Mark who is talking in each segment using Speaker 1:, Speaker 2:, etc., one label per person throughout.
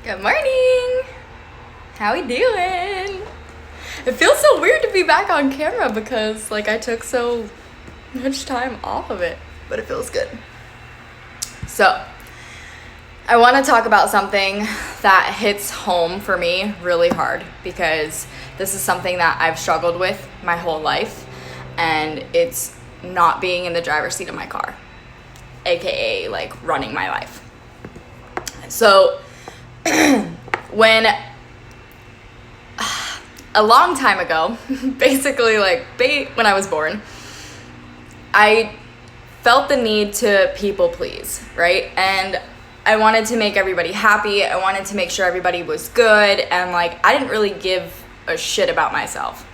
Speaker 1: Good morning. How we doing? It feels so weird to be back on camera because I took so much time off of it, but it feels good. So, I want to talk about something that hits home for me really hard because this is something that I've struggled with my whole life, and it's not being in the driver's seat of my car, aka running my life. So, when a long time ago, basically when I was born, I felt the need to people please, right? And I wanted to make everybody happy. I wanted to make sure everybody was good, and I didn't really give a shit about myself.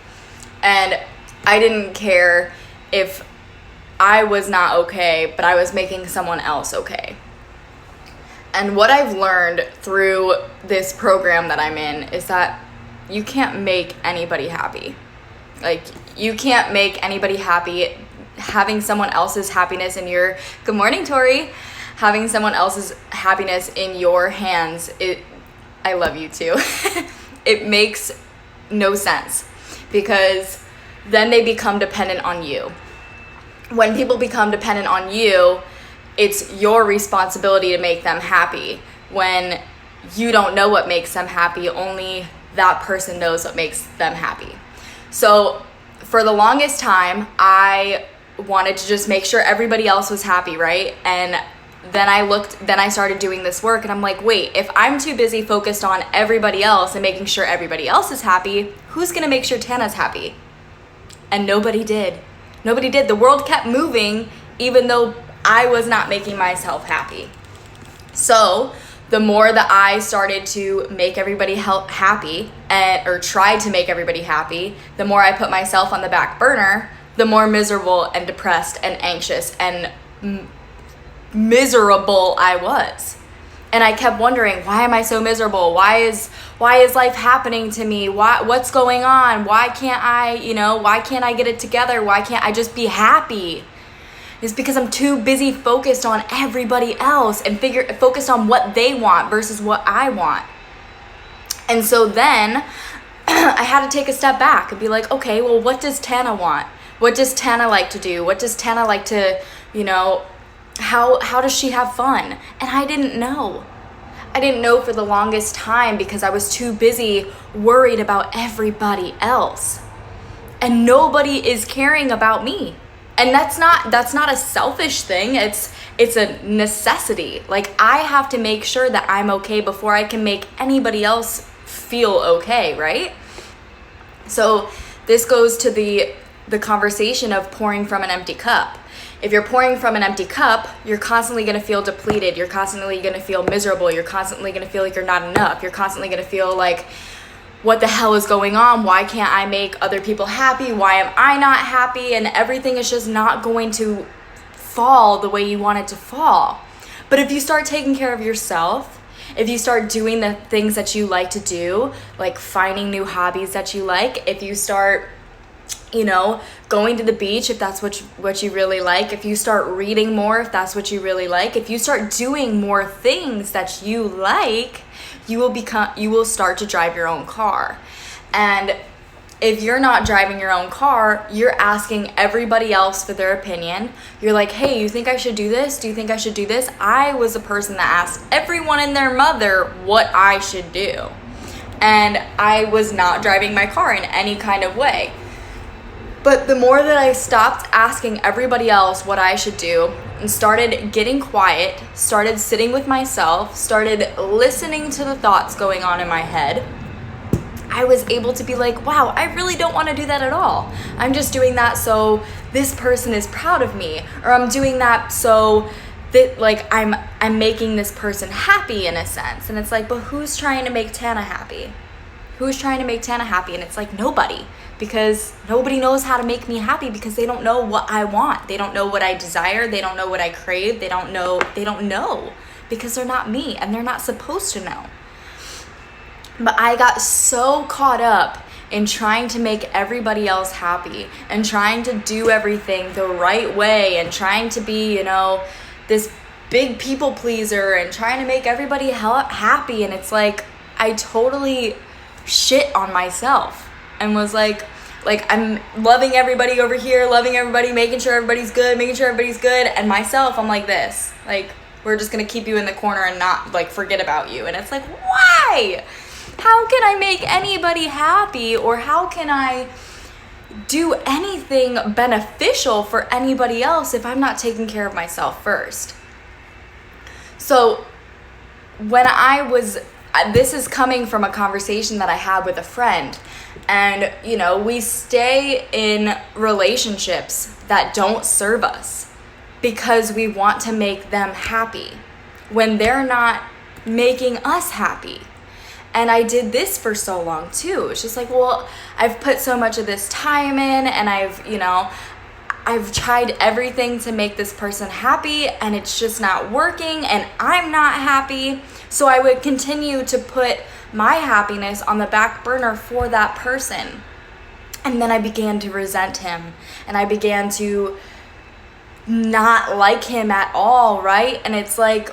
Speaker 1: And I didn't care if I was not okay, but I was making someone else okay. And what I've learned through this program that I'm in is that you can't make anybody happy. You can't make anybody happy. Having someone else's happiness in your, good morning, Tori, having someone else's happiness in your hands, I love you too. It makes no sense because then they become dependent on you. When people become dependent on you, it's your responsibility to make them happy. When you don't know what makes them happy, only that person knows what makes them happy. So for the longest time, I wanted to just make sure everybody else was happy, right? And then I started doing this work, and I'm like, wait, if I'm too busy focused on everybody else and making sure everybody else is happy, who's gonna make sure Tana's happy? And nobody did. Nobody did. The world kept moving even though I was not making myself happy. So the more that I started to make everybody happy or tried to make everybody happy, the more I put myself on the back burner, the more miserable and depressed and anxious and miserable I was. And I kept wondering, why am I so miserable? Why is life happening to me? What's going on? Why can't I get it together? Why can't I just be happy? It's because I'm too busy focused on everybody else and focused on what they want versus what I want. And so then I had to take a step back and be like, okay, well, what does Tana want? What does Tana like to do? What does Tana like to, how does she have fun? And I didn't know. I didn't know for the longest time because I was too busy worried about everybody else. And nobody is caring about me. And that's not a selfish thing. It's a necessity. I have to make sure that I'm okay before I can make anybody else feel okay, right? So this goes to the conversation of pouring from an empty cup. If you're pouring from an empty cup, you're constantly going to feel depleted. You're constantly going to feel miserable. You're constantly going to feel like you're not enough. You're constantly going to feel like, what the hell is going on? Why can't I make other people happy? Why am I not happy? And everything is just not going to fall the way you want it to fall. But if you start taking care of yourself, if you start doing the things that you like to do, like finding new hobbies that you like, if you start going to the beach, if that's what you really like, if you start reading more, if that's what you really like, if you start doing more things that you like, you will start to drive your own car. And if you're not driving your own car, you're asking everybody else for their opinion. You're like, hey, you think I should do this? Do you think I should do this? I was a person that asked everyone and their mother what I should do. And I was not driving my car in any kind of way. But the more that I stopped asking everybody else what I should do and started getting quiet, started sitting with myself, started listening to the thoughts going on in my head, I was able to be like, wow, I really don't want to do that at all. I'm just doing that so this person is proud of me, or I'm doing that so that I'm making this person happy in a sense. And it's like, but who's trying to make Tana happy? Who's trying to make Tana happy? And it's like, nobody. Because nobody knows how to make me happy because they don't know what I want. They don't know what I desire. They don't know what I crave. They don't know because they're not me and they're not supposed to know. But I got so caught up in trying to make everybody else happy and trying to do everything the right way and trying to be, this big people pleaser and trying to make everybody happy. And it's like, I totally shit on myself and was like I'm loving everybody over here, loving everybody, making sure everybody's good, and myself, I'm like this, like, we're just gonna keep you in the corner and not like forget about you. And it's like, why? How can I make anybody happy, or how can I do anything beneficial for anybody else if I'm not taking care of myself first? So when this is coming from a conversation that I had with a friend, and we stay in relationships that don't serve us because we want to make them happy when they're not making us happy. And I did this for so long too. It's just like, well, I've put so much of this time in, and I've tried everything to make this person happy, and it's just not working, and I'm not happy. So I would continue to put my happiness on the back burner for that person. And then I began to resent him, and I began to not like him at all, right? And it's like,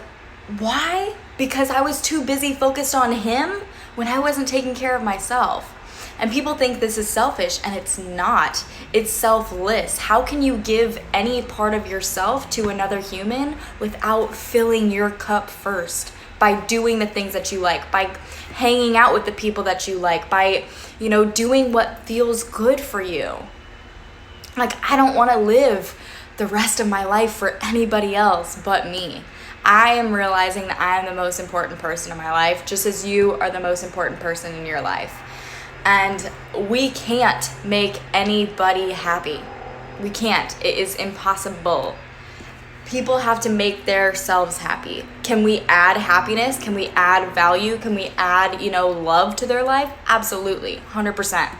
Speaker 1: why? Because I was too busy focused on him when I wasn't taking care of myself. And people think this is selfish, and it's not. It's selfless. How can you give any part of yourself to another human without filling your cup first? By doing the things that you like, by hanging out with the people that you like, by, doing what feels good for you. Like, I don't want to live the rest of my life for anybody else but me. I am realizing that I am the most important person in my life, just as you are the most important person in your life. And we can't make anybody happy. We can't. It is impossible. People have to make themselves happy. Can we add happiness? Can we add value? Can we add, love to their life? Absolutely, 100%.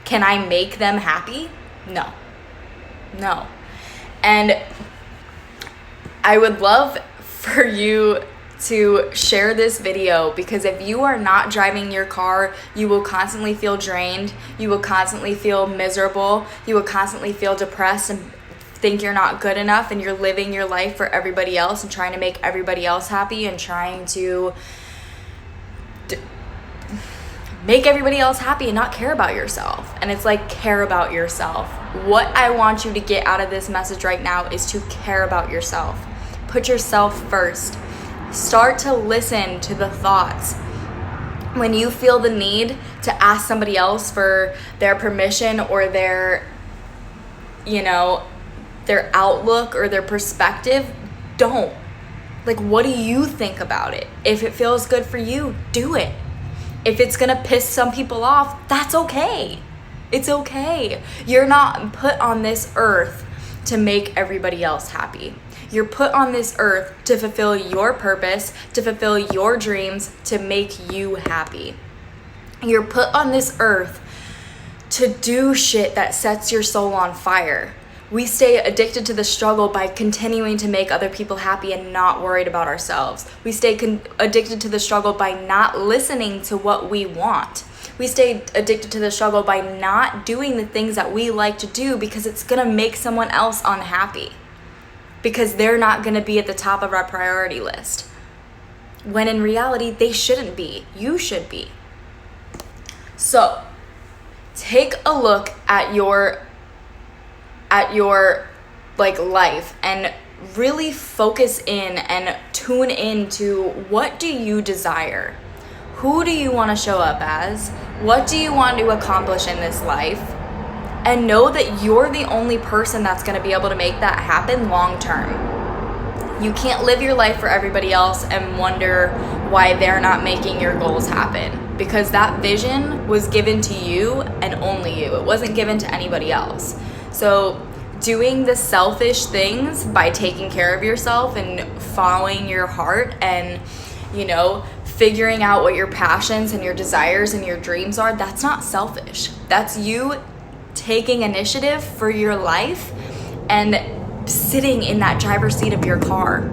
Speaker 1: Can I make them happy? No. And I would love for you to share this video, because if you are not driving your car, you will constantly feel drained. You will constantly feel miserable. You will constantly feel depressed and think you're not good enough, and you're living your life for everybody else and trying to make everybody else happy and trying to make everybody else happy and not care about yourself. And it's like, care about yourself. What I want you to get out of this message right now is to care about yourself. Put yourself first. Start to listen to the thoughts. When you feel the need to ask somebody else for their permission or their outlook or their perspective, don't. Like, what do you think about it? If it feels good for you, do it. If it's gonna piss some people off, that's okay. It's okay. You're not put on this earth to make everybody else happy. You're put on this earth to fulfill your purpose, to fulfill your dreams, to make you happy. You're put on this earth to do shit that sets your soul on fire. We stay addicted to the struggle by continuing to make other people happy and not worried about ourselves. We stay addicted to the struggle by not listening to what we want. We stay addicted to the struggle by not doing the things that we like to do because it's gonna make someone else unhappy, because they're not gonna be at the top of our priority list. When in reality, they shouldn't be. You should be. So, take a look at your life and really focus in and tune into, what do you desire? Who do you want to show up as? What do you want to accomplish in this life? And know that you're the only person that's going to be able to make that happen long term. You can't live your life for everybody else and wonder why they're not making your goals happen, because that vision was given to you and only you. It wasn't given to anybody else. So doing the selfish things by taking care of yourself and following your heart and, figuring out what your passions and your desires and your dreams are, that's not selfish. That's you taking initiative for your life and sitting in that driver's seat of your car.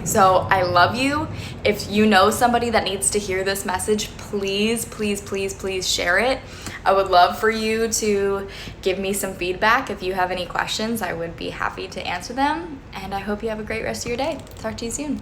Speaker 1: So I love you. If you know somebody that needs to hear this message, please, please, please, please share it. I would love for you to give me some feedback. If you have any questions, I would be happy to answer them. And I hope you have a great rest of your day. Talk to you soon.